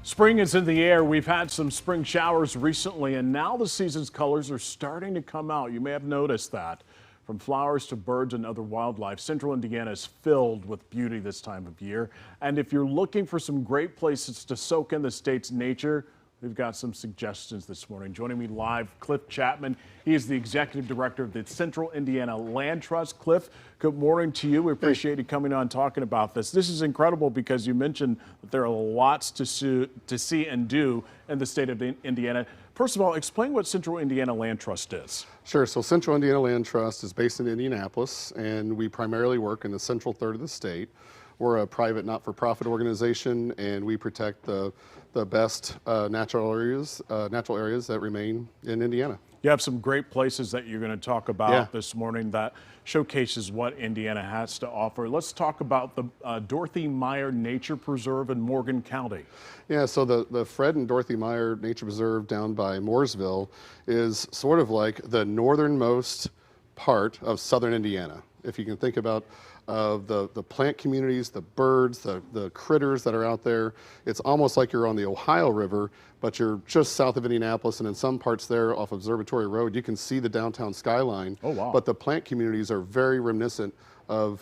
Spring is in the air. We've had some spring showers recently, and now the season's colors are starting to come out. You may have noticed that. From flowers to birds and other wildlife, Central Indiana is filled with beauty this time of year. And if you're looking for some great places to soak in the state's nature, we've got some suggestions this morning. Joining me live, Cliff Chapman. He is the executive director of the Central Indiana Land Trust. Cliff, good morning to you. We appreciate you coming on talking about this. This is incredible because you mentioned that there are lots to see and do in the state of Indiana. First of all, explain what Central Indiana Land Trust is. Sure. So Central Indiana Land Trust is based in Indianapolis, and we primarily work in the central third of the state. We're a private not-for-profit organization, and we protect the best natural areas that remain in Indiana. You have some great places that you're going to talk about this morning that showcases what Indiana has to offer. Let's talk about the Dorothy Meyer Nature Preserve in Morgan County. Yeah, so the Fred and Dorothy Meyer Nature Preserve down by Mooresville is sort of like the northernmost part of southern Indiana. If you can think about the plant communities, the birds, the critters that are out there, it's almost like you're on the Ohio River, but you're just south of Indianapolis, and in some parts there off Observatory Road, you can see the downtown skyline. Oh, wow. But the plant communities are very reminiscent of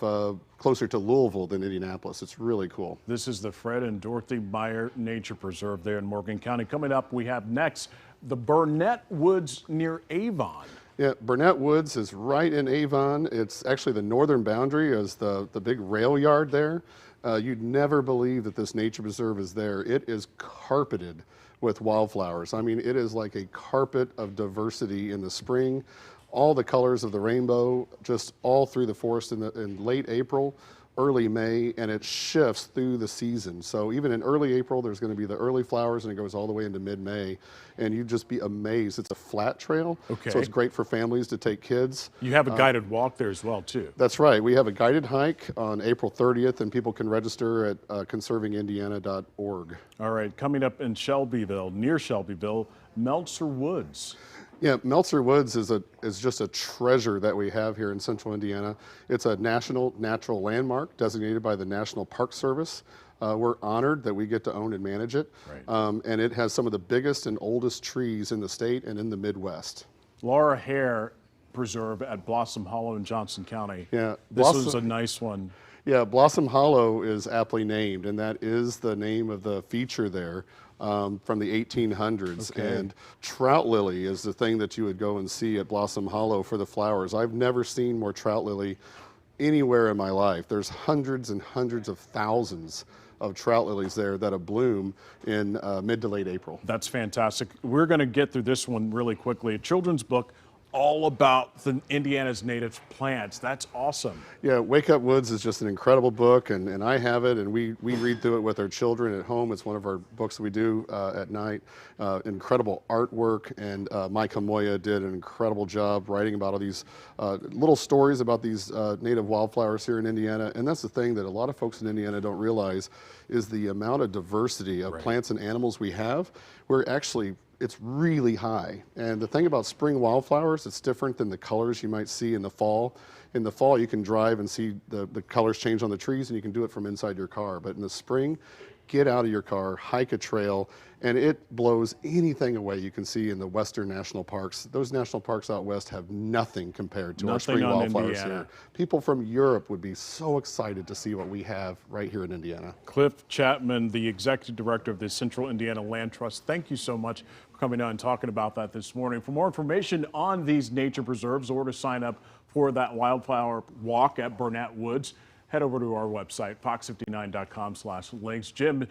closer to Louisville than Indianapolis. It's really cool. This is the Fred and Dorothy Meyer Nature Preserve there in Morgan County. Coming up, we have next the Burnett Woods near Avon. Yeah, Burnett Woods is right in Avon. It's actually the northern boundary is the big rail yard there. You'd never believe that this nature preserve is there. It is carpeted with wildflowers. I mean, it is like a carpet of diversity in the spring. All the colors of the rainbow, just all through the forest in late April, early May, and it shifts through the season. So even in early April, there's going to be the early flowers, and it goes all the way into mid-May, and you'd just be amazed. It's a flat trail, so it's great for families to take kids. You have a guided walk there as well, too. That's right. We have a guided hike on April 30th, and people can register at conservingindiana.org. All right, coming up in Shelbyville, near Shelbyville, Meltzer Woods. Yeah, Meltzer Woods is just a treasure that we have here in central Indiana. It's a national natural landmark designated by the National Park Service. We're honored that we get to own and manage it. Right. And it has some of the biggest and oldest trees in the state and in the Midwest. Laura Hare Preserve at Blossom Hollow in Johnson County. Yeah, this was a nice one. Yeah, Blossom Hollow is aptly named, and that is the name of the feature there from the 1800s. Okay. And trout lily is the thing that you would go and see at Blossom Hollow for the flowers. I've never seen more trout lily anywhere in my life. There's hundreds and hundreds of thousands of trout lilies there that bloom in mid to late April. That's fantastic. We're going to get through this one really quickly. A children's book all about Indiana's native plants. That's awesome. Yeah, Wake Up Woods is just an incredible book, and I have it, and we read through it with our children at home. It's one of our books that we do at night. Incredible artwork, and Micah Moya did an incredible job writing about all these little stories about these native wildflowers here in Indiana. And that's the thing that a lot of folks in Indiana don't realize is the amount of diversity of plants and animals we have. It's really high. And the thing about spring wildflowers, it's different than the colors you might see in the fall. In the fall, you can drive and see the colors change on the trees, and you can do it from inside your car. But in the spring, get out of your car, hike a trail, and it blows anything away you can see in the western national parks. Those national parks out west have nothing compared to our spring wildflowers here. People from Europe would be so excited to see what we have right here in Indiana. Cliff Chapman, the executive director of the Central Indiana Land Trust, thank you so much for coming on and talking about that this morning. For more information on these nature preserves or to sign up for that wildflower walk at Burnett Woods, head over to our website, fox59.com/links. Jim,